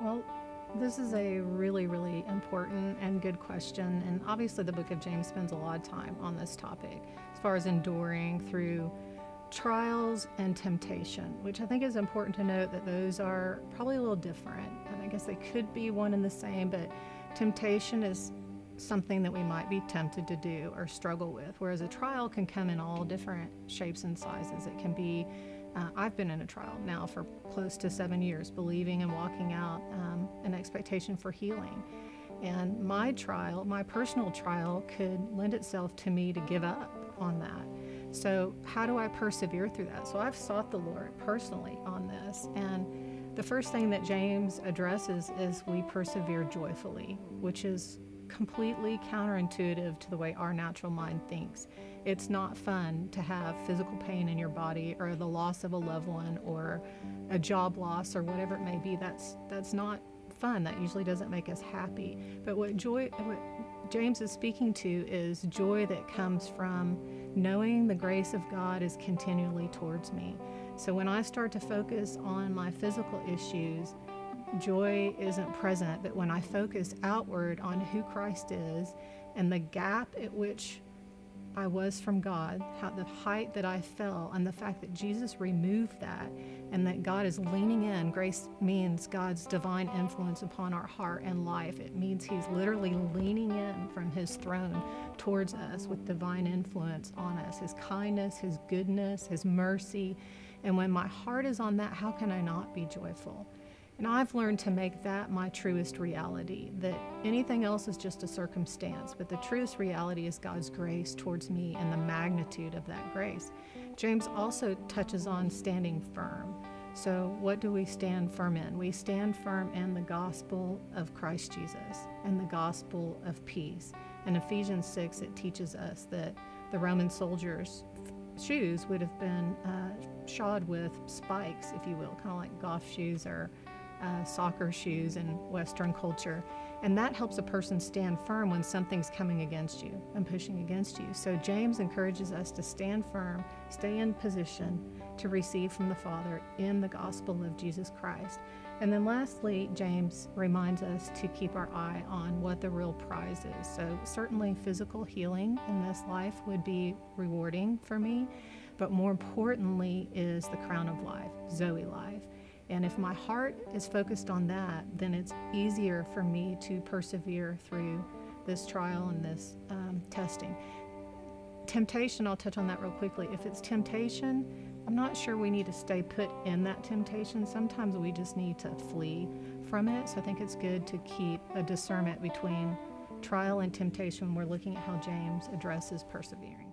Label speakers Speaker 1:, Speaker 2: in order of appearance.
Speaker 1: Well, this is a really, really important and good question. And obviously, the book of James spends a lot of time on this topic as far as enduring through trials and temptation, which I think is important to note that those are probably a little different. And I guess they could be one and the same, but temptation is something that we might be tempted to do or struggle with, whereas a trial can come in all different shapes and sizes. It can be I've been in a trial now for close to 7 years, believing and walking out an expectation for healing. And my trial, my personal trial, could lend itself to me to give up on that. So, how do I persevere through that? So, I've sought the Lord personally on this. And the first thing that James addresses is we persevere joyfully, which is completely counterintuitive to the way our natural mind thinks. It's not fun to have physical pain in your body or the loss of a loved one or a job loss or whatever it may be. That's not fun. That usually doesn't make us happy. But what James is speaking to is joy that comes from knowing the grace of God is continually towards me. So when I start to focus on my physical issues, joy isn't present. But when I focus outward on who Christ is and the gap at which I was from God, how the height that I fell, and the fact that Jesus removed that, and that God is leaning in. Grace means God's divine influence upon our heart and life. It means He's literally leaning in from His throne towards us with divine influence on us, His kindness, His goodness, His mercy. And when my heart is on that, how can I not be joyful? And I've learned to make that my truest reality, that anything else is just a circumstance, but the truest reality is God's grace towards me and the magnitude of that grace. James also touches on standing firm. So what do we stand firm in? We stand firm in the gospel of Christ Jesus and the gospel of peace. In Ephesians 6, it teaches us that the Roman soldiers' shoes would have been shod with spikes, if you will, kind of like golf shoes or soccer shoes in Western culture. And that helps a person stand firm when something's coming against you and pushing against you. So James encourages us to stand firm, stay in position to receive from the Father in the gospel of Jesus Christ. And then lastly, James reminds us to keep our eye on what the real prize is. So certainly physical healing in this life would be rewarding for me, but more importantly is the crown of life, Zoe life. And if my heart is focused on that, then it's easier for me to persevere through this trial and this testing. Temptation, I'll touch on that real quickly. If it's temptation, I'm not sure we need to stay put in that temptation. Sometimes we just need to flee from it. So I think it's good to keep a discernment between trial and temptation when we're looking at how James addresses persevering.